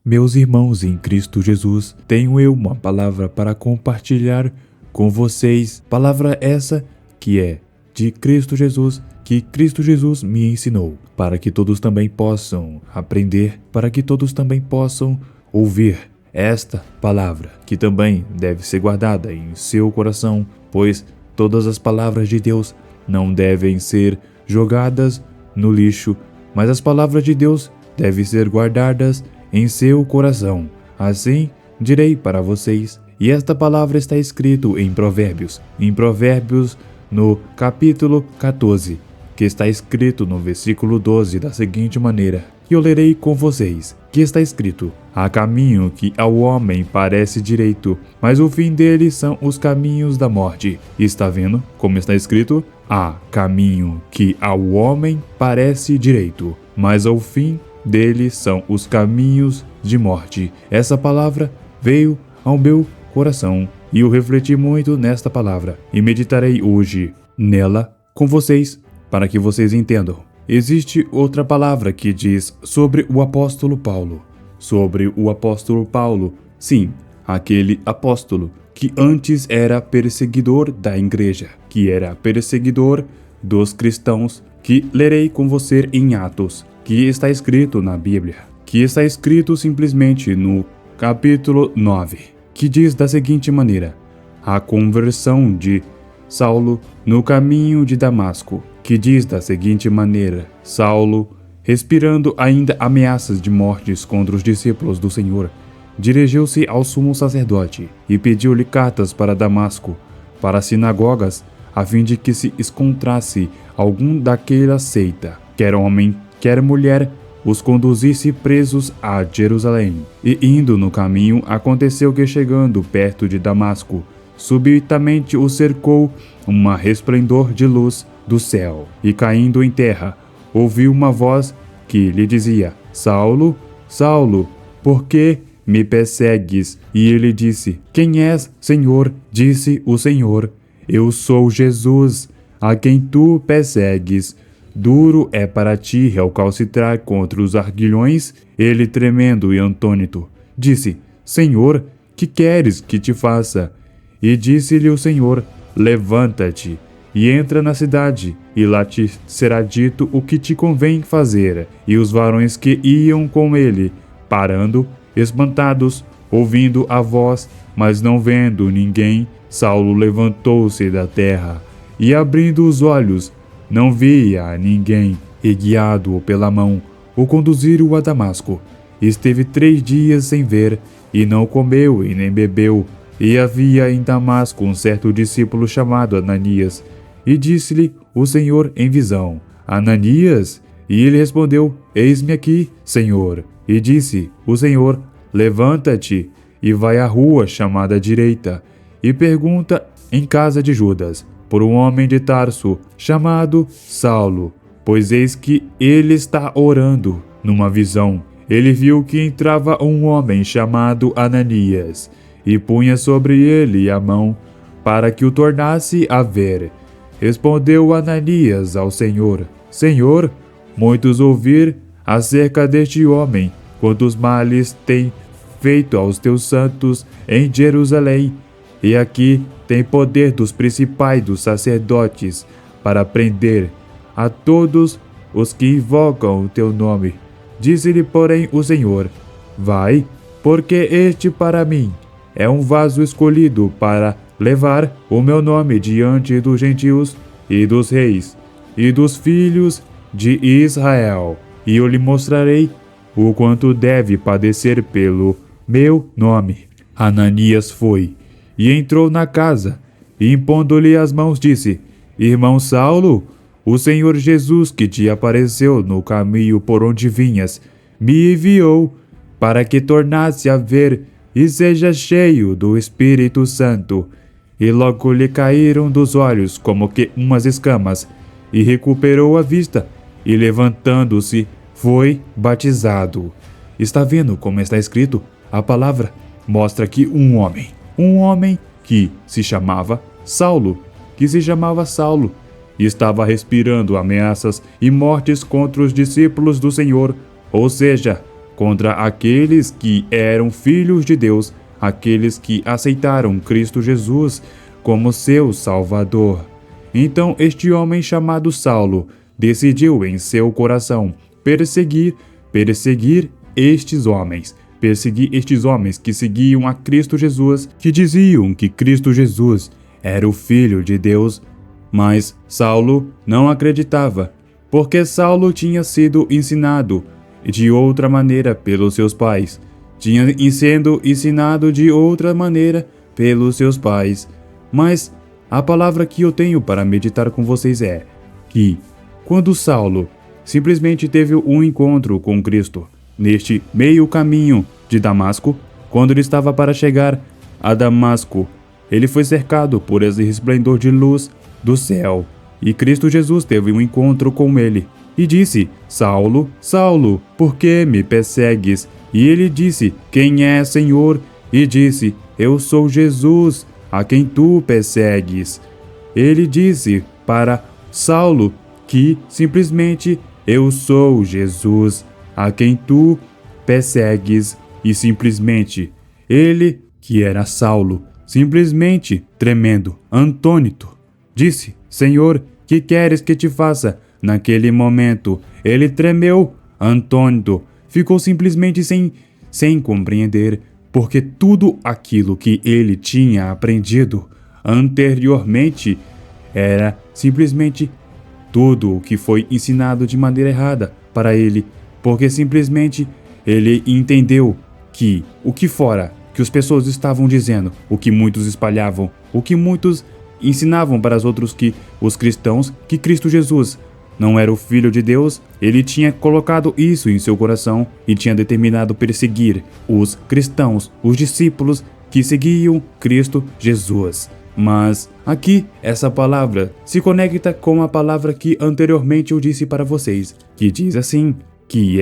Meus irmãos em Cristo Jesus, tenho eu uma palavra para compartilhar com vocês. Palavra essa que é de Cristo Jesus, que Cristo Jesus me ensinou, para que todos também possam aprender, para que todos também possam ouvir esta palavra, que também deve ser guardada em seu coração, pois todas as palavras de Deus não devem ser jogadas no lixo, mas as palavras de Deus devem ser guardadas em seu coração. Assim direi para vocês, e esta palavra está escrito em Provérbios no capítulo 14, que está escrito no versículo 12 da seguinte maneira, e eu lerei com vocês, que está escrito: há caminho que ao homem parece direito, mas o fim dele são os caminhos da morte. Está vendo como está escrito? Há caminho que ao homem parece direito, mas ao fim dele são os caminhos de morte. Essa palavra veio ao meu coração e eu refleti muito nesta palavra e meditarei hoje nela com vocês para que vocês entendam. Existe outra palavra que diz sobre o apóstolo Paulo. Sobre o apóstolo Paulo, sim, aquele apóstolo que antes era perseguidor da igreja, que era perseguidor dos cristãos, que lerei com você em Atos, que está escrito na Bíblia, que está escrito simplesmente no capítulo 9, que diz da seguinte maneira: a conversão de Saulo no caminho de Damasco, que diz da seguinte maneira: Saulo, respirando ainda ameaças de mortes contra os discípulos do Senhor, dirigiu-se ao sumo sacerdote e pediu-lhe cartas para Damasco, para as sinagogas, a fim de que se encontrasse algum daquela seita, quer homem, quer mulher, os conduzisse presos a Jerusalém. E indo no caminho, aconteceu que chegando perto de Damasco, subitamente o cercou um resplendor de luz do céu, e caindo em terra, ouviu uma voz que lhe dizia: Saulo, Saulo, por que me persegues? E ele disse: Quem és, Senhor? Disse o Senhor: Eu sou Jesus, a quem tu persegues. Duro é para ti recalcitrar contra os arguilhões. Ele, tremendo e atônito, disse: Senhor, que queres que te faça? E disse-lhe o Senhor: Levanta-te e entra na cidade, e lá te será dito o que te convém fazer. E os varões que iam com ele, parando, espantados, ouvindo a voz, mas não vendo ninguém, Saulo levantou-se da terra, e abrindo os olhos, não via ninguém, e guiado pela mão, o conduziram a Damasco. Esteve 3 dias sem ver, e não comeu e nem bebeu. E havia em Damasco um certo discípulo chamado Ananias, e disse-lhe o Senhor em visão: Ananias? E ele respondeu: Eis-me aqui, Senhor. E disse o Senhor: Levanta-te e vai à rua chamada direita, e pergunta em casa de Judas por um homem de Tarso chamado Saulo, pois eis que ele está orando. Numa visão, ele viu que entrava um homem chamado Ananias, e punha sobre ele a mão, para que o tornasse a ver. Respondeu Ananias ao Senhor: Senhor, muitos ouvir acerca deste homem, quantos males tem feito aos teus santos em Jerusalém, e aqui tem poder dos principais dos sacerdotes para prender a todos os que invocam o teu nome. Disse-lhe, porém, o Senhor: Vai, porque este para mim é um vaso escolhido para levar o meu nome diante dos gentios e dos reis e dos filhos de Israel. E eu lhe mostrarei o quanto deve padecer pelo meu nome. Ananias foi e entrou na casa, e impondo-lhe as mãos, disse: Irmão Saulo, o Senhor Jesus, que te apareceu no caminho por onde vinhas, me enviou para que tornasse a ver e seja cheio do Espírito Santo. E logo lhe caíram dos olhos como que umas escamas, e recuperou a vista, e levantando-se, foi batizado. Está vendo como está escrito? A palavra mostra que um homem que se chamava Saulo, e estava respirando ameaças e mortes contra os discípulos do Senhor, ou seja, contra aqueles que eram filhos de Deus, aqueles que aceitaram Cristo Jesus como seu Salvador. Então este homem chamado Saulo decidiu em seu coração perseguir estes homens que seguiam a Cristo Jesus, que diziam que Cristo Jesus era o Filho de Deus. Mas Saulo não acreditava, porque Saulo tinha sido ensinado de outra maneira pelos seus pais. Tinha sendo ensinado de outra maneira pelos seus pais. Mas a palavra que eu tenho para meditar com vocês é que, quando Saulo simplesmente teve um encontro com Cristo, neste meio caminho de Damasco, quando ele estava para chegar a Damasco, ele foi cercado por esse resplendor de luz do céu, e Cristo Jesus teve um encontro com ele, e disse: Saulo, Saulo, por que me persegues? E ele disse: Quem é, Senhor? E disse: Eu sou Jesus, a quem tu persegues. Ele disse para Saulo que simplesmente: Eu sou Jesus, a quem tu persegues. E simplesmente ele, que era Saulo, simplesmente tremendo, atônito, disse: Senhor, que queres que te faça? Naquele momento, ele tremeu, atônito, ficou simplesmente sem compreender, porque tudo aquilo que ele tinha aprendido anteriormente era simplesmente tudo o que foi ensinado de maneira errada para ele, porque simplesmente ele entendeu que o que fora que as pessoas estavam dizendo, o que muitos espalhavam, o que muitos ensinavam para os outros, que os cristãos, que Cristo Jesus não era o Filho de Deus, ele tinha colocado isso em seu coração e tinha determinado perseguir os cristãos, os discípulos que seguiam Cristo Jesus. Mas aqui essa palavra se conecta com a palavra que anteriormente eu disse para vocês, que diz assim, que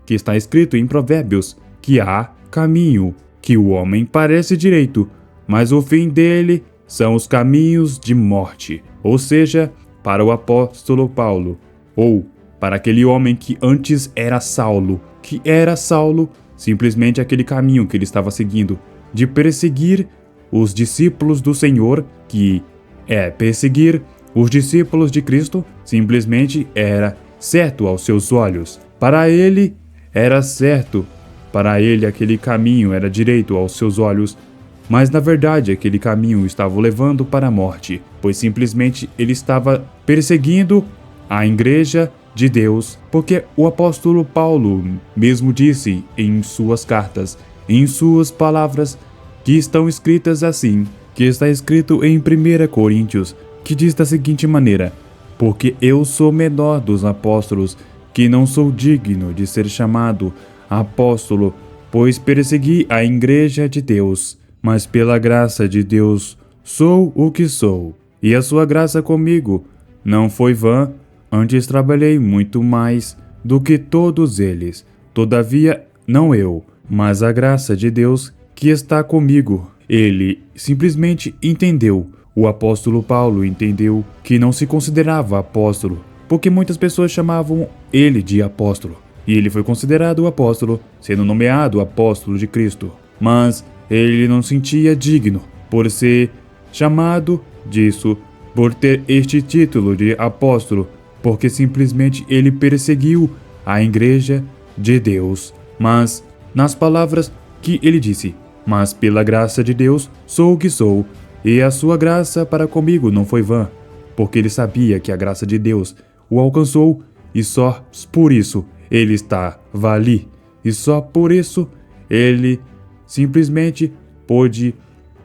está escrito em Provérbios, que há caminho que o homem parece direito, mas o fim dele são os caminhos de morte. Ou seja, para o apóstolo Paulo, ou para aquele homem que antes era Saulo, simplesmente aquele caminho que ele estava seguindo, de perseguir os discípulos do Senhor, que é perseguir os discípulos de Cristo, simplesmente era certo aos seus olhos. Para ele era certo, para ele aquele caminho era direito aos seus olhos, mas na verdade aquele caminho estava o levando para a morte, pois simplesmente ele estava perseguindo a igreja de Deus, porque o apóstolo Paulo mesmo disse em suas cartas, em suas palavras, que estão escritas assim, que está escrito em 1 Coríntios, que diz da seguinte maneira: porque eu sou menor dos apóstolos, que não sou digno de ser chamado apóstolo, pois persegui a igreja de Deus, mas pela graça de Deus sou o que sou, e a sua graça comigo não foi vã, antes trabalhei muito mais do que todos eles. Todavia, não eu, mas a graça de Deus que está comigo. Ele simplesmente entendeu, o apóstolo Paulo entendeu que não se considerava apóstolo, porque muitas pessoas chamavam ele de apóstolo, e ele foi considerado apóstolo, sendo nomeado apóstolo de Cristo, mas ele não se sentia digno por ser chamado disso, por ter este título de apóstolo, porque simplesmente ele perseguiu a igreja de Deus. Mas nas palavras que ele disse: mas pela graça de Deus sou o que sou, e a sua graça para comigo não foi vã, porque ele sabia que a graça de Deus o alcançou, e só por isso ele estava ali, e só por isso ele simplesmente pôde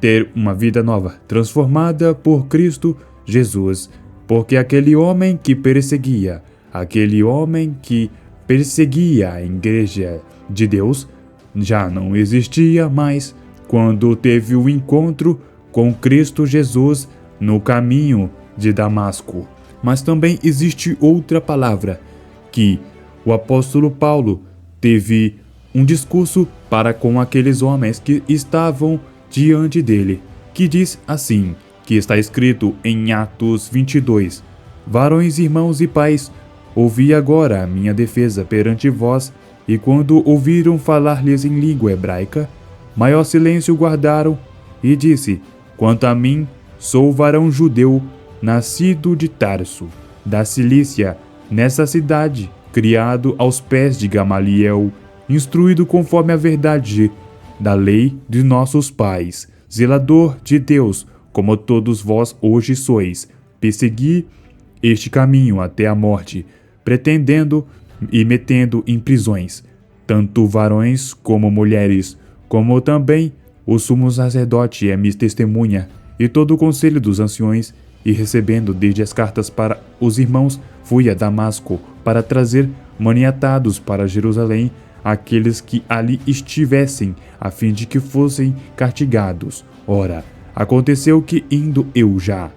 ter uma vida nova, transformada por Cristo Jesus, porque aquele homem que perseguia a igreja de Deus já não existia mais quando teve o encontro com Cristo Jesus no caminho de Damasco. Mas também existe outra palavra que o apóstolo Paulo teve um discurso para com aqueles homens que estavam diante dele, que diz assim, que está escrito em Atos 22, varões, irmãos e pais, ouvi agora a minha defesa perante vós e quando ouviram falar-lhes em língua hebraica, maior silêncio guardaram, e disse: Quanto a mim, sou varão judeu, nascido de Tarso, da Cilícia, nessa cidade, criado aos pés de Gamaliel, instruído conforme a verdade da lei de nossos pais, zelador de Deus, como todos vós hoje sois, persegui este caminho até a morte, pretendendo e metendo em prisões, tanto varões como mulheres, como também o sumo sacerdote é minha testemunha, e todo o conselho dos anciões, e recebendo desde as cartas para os irmãos, fui a Damasco para trazer maniatados para Jerusalém aqueles que ali estivessem, a fim de que fossem castigados. Ora, aconteceu que indo eu já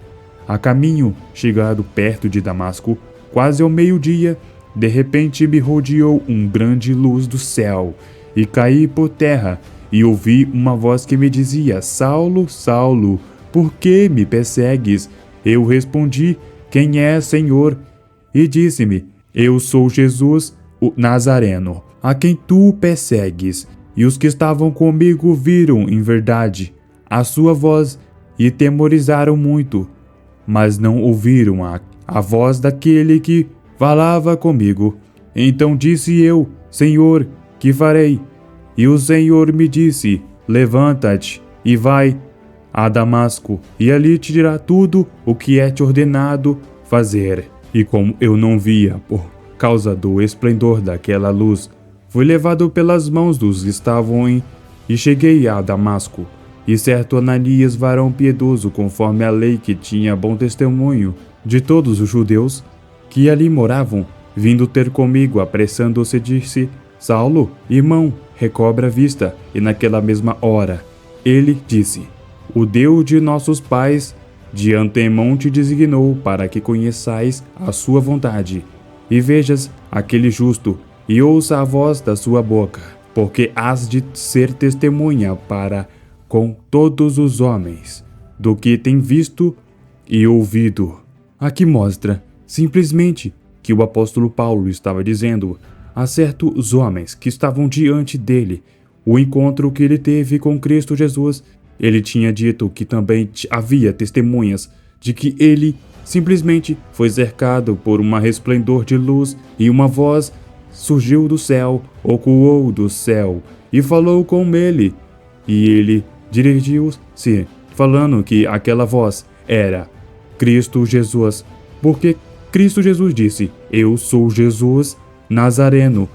a caminho, chegado perto de Damasco, quase ao meio-dia, de repente me rodeou grande luz do céu, e caí por terra, e ouvi uma voz que me dizia: Saulo, Saulo, por que me persegues? Eu respondi: Quem é, Senhor? E disse-me: Eu sou Jesus, o Nazareno, a quem tu persegues. E os que estavam comigo viram, em verdade, a sua voz, e temorizaram muito, mas não ouviram a voz daquele que falava comigo. Então disse eu: Senhor, que farei? E o Senhor me disse: Levanta-te e vai a Damasco, e ali te dirá tudo o que é te ordenado fazer. E como eu não via por causa do esplendor daquela luz, fui levado pelas mãos dos que estavam e cheguei a Damasco. E certo Ananias, varão piedoso conforme a lei, que tinha bom testemunho de todos os judeus que ali moravam, vindo ter comigo, apressando-se, disse: Saulo, irmão, recobra a vista. E naquela mesma hora ele disse: O Deus de nossos pais de antemão te designou para que conheçais a sua vontade, e vejas aquele justo, e ouça a voz da sua boca, porque hás de ser testemunha para com todos os homens do que tem visto e ouvido. Aqui mostra simplesmente que o apóstolo Paulo estava dizendo a certos homens que estavam diante dele o encontro que ele teve com Cristo Jesus. Ele tinha dito que também havia testemunhas de que ele simplesmente foi cercado por um resplendor de luz, e uma voz surgiu do céu, ecoou do céu e falou com ele. E ele dirigiu-se, falando que aquela voz era Cristo Jesus, porque Cristo Jesus disse: Eu sou Jesus Nazareno,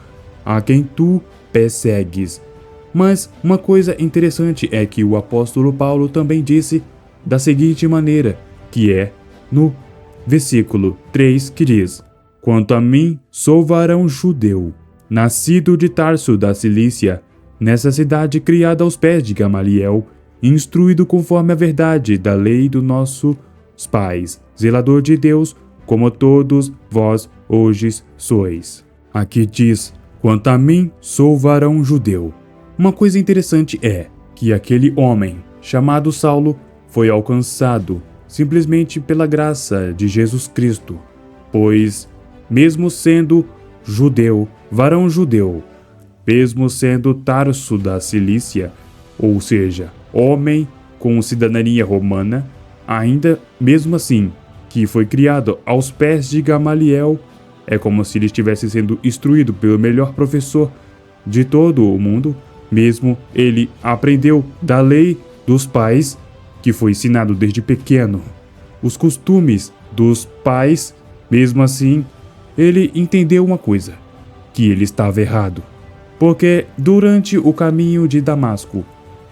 a quem tu persegues. Mas uma coisa interessante é que o apóstolo Paulo também disse da seguinte maneira, que é no versículo 3, que diz: Quanto a mim, sou varão judeu, nascido de Tarso da Cilícia, nessa cidade criada aos pés de Gamaliel, instruído conforme a verdade da lei dos nossos pais, zelador de Deus, como todos vós hoje sois. Aqui diz: Quanto a mim, sou varão judeu. Uma coisa interessante é que aquele homem, chamado Saulo, foi alcançado simplesmente pela graça de Jesus Cristo, pois, mesmo sendo judeu, varão judeu, mesmo sendo Tarso da Cilícia, ou seja, homem com cidadania romana, ainda mesmo assim, que foi criado aos pés de Gamaliel, é como se ele estivesse sendo instruído pelo melhor professor de todo o mundo. Mesmo ele aprendeu da lei dos pais, que foi ensinado desde pequeno, os costumes dos pais. Mesmo assim, ele entendeu uma coisa, que ele estava errado, porque durante o caminho de Damasco,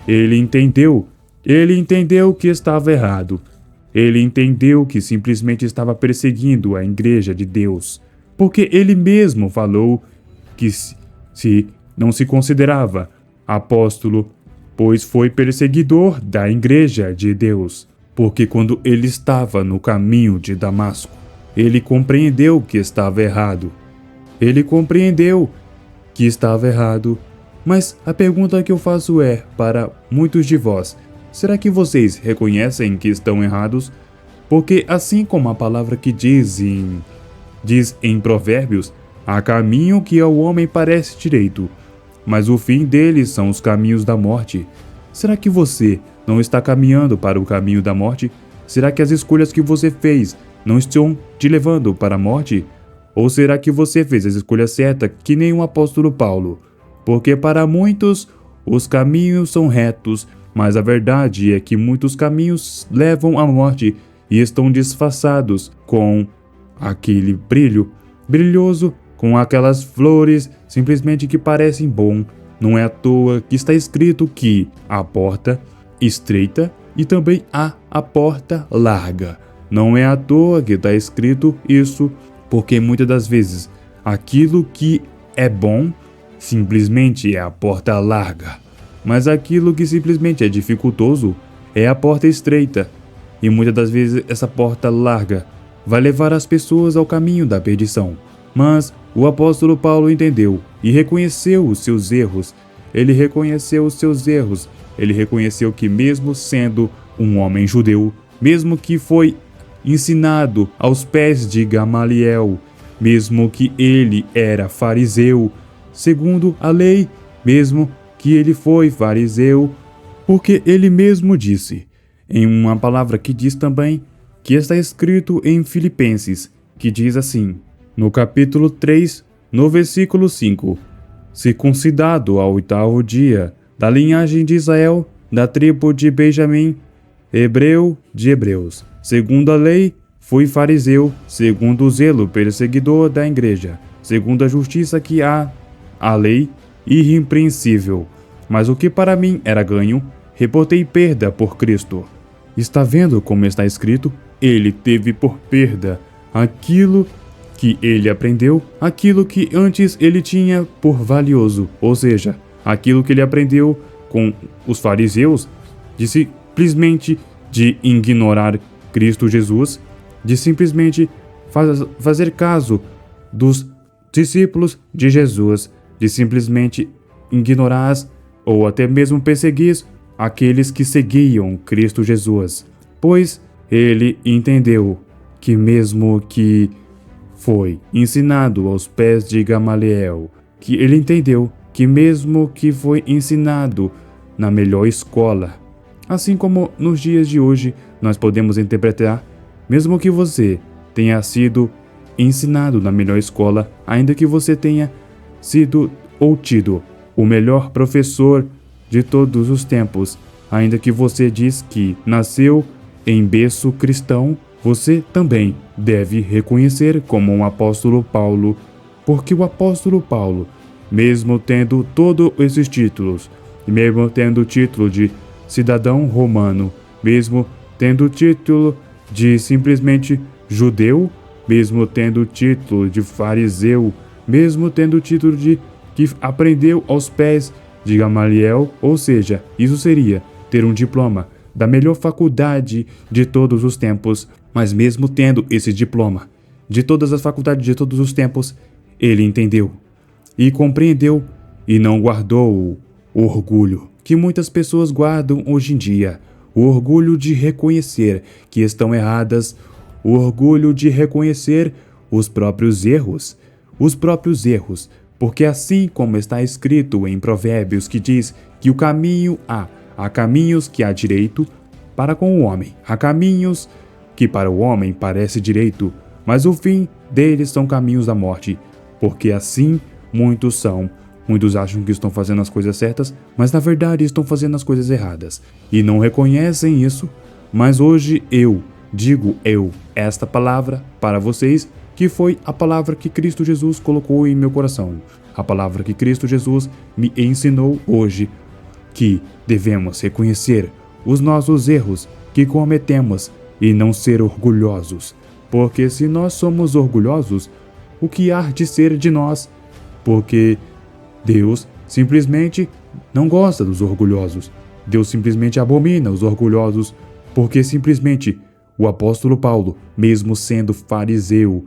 ele entendeu que estava errado. Ele entendeu que simplesmente estava perseguindo a igreja de Deus, porque ele mesmo falou que se não se considerava apóstolo, pois foi perseguidor da igreja de Deus, porque quando ele estava no caminho de Damasco, ele compreendeu que estava errado. Ele compreendeu que estava errado. Mas a pergunta que eu faço é, para muitos de vós, será que vocês reconhecem que estão errados? Porque assim como a palavra que diz em Provérbios, há caminho que ao homem parece direito, mas o fim deles são os caminhos da morte. Será que você não está caminhando para o caminho da morte? Será que as escolhas que você fez não estão te levando para a morte? Ou será que você fez a escolha certa, que nem o apóstolo Paulo? Porque para muitos os caminhos são retos, mas a verdade é que muitos caminhos levam à morte e estão disfarçados com aquele brilho brilhoso, com aquelas flores simplesmente que parecem bom. Não é à toa que está escrito que a porta estreita e também há a porta larga. Não é à toa que está escrito isso, porque muitas das vezes aquilo que é bom simplesmente é a porta larga, mas aquilo que simplesmente é dificultoso é a porta estreita. E muitas das vezes essa porta larga vai levar as pessoas ao caminho da perdição. Mas o apóstolo Paulo entendeu e reconheceu os seus erros. Ele reconheceu os seus erros. Ele reconheceu que mesmo sendo um homem judeu, mesmo que foi ensinado aos pés de Gamaliel, mesmo que ele era fariseu, segundo a lei, mesmo que ele foi fariseu, porque ele mesmo disse, em uma palavra que diz também, que está escrito em Filipenses, que diz assim, no capítulo 3, no versículo 5, circuncidado ao 8º dia, da linhagem de Israel, da tribo de Benjamim, hebreu de hebreus, segundo a lei, fui fariseu, segundo o zelo perseguidor da igreja, segundo a justiça que há, a lei irrepreensível. Mas o que para mim era ganho, reportei perda por Cristo. Está vendo como está escrito? Ele teve por perda aquilo que ele aprendeu, aquilo que antes ele tinha por valioso, ou seja, aquilo que ele aprendeu com os fariseus, de simplesmente de ignorar Cristo Jesus, de simplesmente fazer caso dos discípulos de Jesus, de simplesmente ignorar ou até mesmo perseguir aqueles que seguiam Cristo Jesus, pois ele entendeu que mesmo que foi ensinado aos pés de Gamaliel, que ele entendeu que mesmo que foi ensinado na melhor escola, assim como nos dias de hoje nós podemos interpretar, mesmo que você tenha sido ensinado na melhor escola, ainda que você tenha sido ou tido o melhor professor de todos os tempos, ainda que você diz que nasceu em berço cristão, você também deve reconhecer como um apóstolo Paulo, porque o apóstolo Paulo, mesmo tendo todos esses títulos, e mesmo tendo o título de cidadão romano, mesmo tendo o título de simplesmente judeu, mesmo tendo o título de fariseu, mesmo tendo o título de que aprendeu aos pés de Gamaliel, ou seja, isso seria ter um diploma da melhor faculdade de todos os tempos, mas mesmo tendo esse diploma de todas as faculdades de todos os tempos, ele entendeu e compreendeu e não guardou o orgulho que muitas pessoas guardam hoje em dia, o orgulho de reconhecer que estão erradas, o orgulho de reconhecer os próprios erros, porque assim como está escrito em Provérbios que diz que o caminho há caminhos que há direito para com o homem, há caminhos que para o homem parece direito, mas o fim deles são caminhos da morte, porque assim muitos acham que estão fazendo as coisas certas, mas na verdade estão fazendo as coisas erradas, e não reconhecem isso, mas hoje eu digo esta palavra para vocês, que foi a palavra que Cristo Jesus colocou em meu coração, a palavra que Cristo Jesus me ensinou hoje, que devemos reconhecer os nossos erros que cometemos e não ser orgulhosos, porque se nós somos orgulhosos, o que há de ser de nós? Porque Deus simplesmente não gosta dos orgulhosos, Deus simplesmente abomina os orgulhosos, porque simplesmente o apóstolo Paulo, mesmo sendo fariseu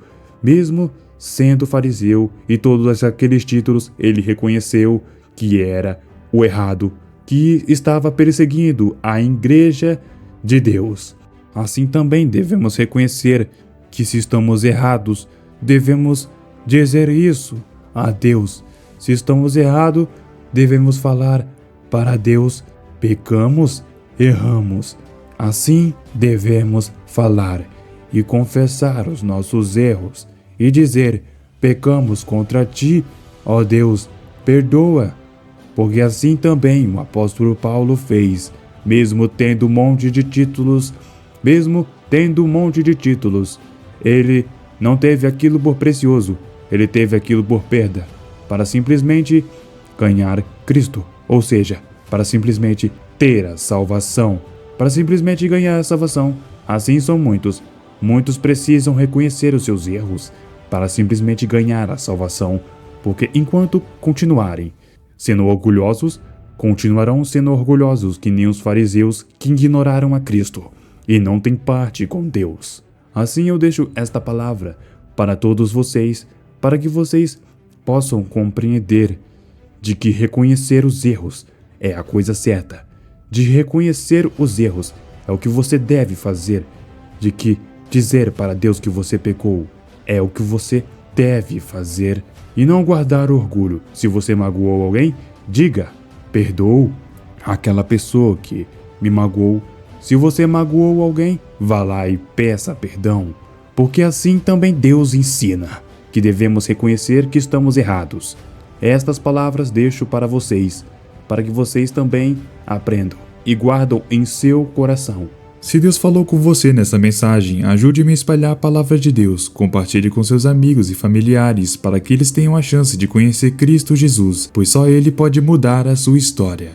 e todos aqueles títulos, ele reconheceu que era o errado, que estava perseguindo a igreja de Deus. Assim também devemos reconhecer que se estamos errados, devemos dizer isso a Deus. Se estamos errados, devemos falar para Deus: pecamos, erramos. Assim devemos falar e confessar os nossos erros e dizer: pecamos contra ti, ó Deus, perdoa. Porque assim também o apóstolo Paulo fez, mesmo tendo um monte de títulos, ele não teve aquilo por precioso, ele teve aquilo por perda, para simplesmente ganhar Cristo, ou seja, para simplesmente ter a salvação, para simplesmente ganhar a salvação. Assim são muitos precisam reconhecer os seus erros para simplesmente ganhar a salvação, porque enquanto continuarem sendo orgulhosos, continuarão sendo orgulhosos que nem os fariseus que ignoraram a Cristo e não têm parte com Deus. Assim eu deixo esta palavra para todos vocês, para que vocês possam compreender de que reconhecer os erros é a coisa certa, de reconhecer os erros é o que você deve fazer, de que dizer para Deus que você pecou é o que você deve fazer e não guardar orgulho. Se você magoou alguém, diga: perdoo aquela pessoa que me magoou. Se você magoou alguém, vá lá e peça perdão, porque assim também Deus ensina que devemos reconhecer que estamos errados. Estas palavras deixo para vocês, para que vocês também aprendam e guardam em seu coração. Se Deus falou com você nessa mensagem, ajude-me a espalhar a palavra de Deus. Compartilhe com seus amigos e familiares para que eles tenham a chance de conhecer Cristo Jesus, pois só Ele pode mudar a sua história.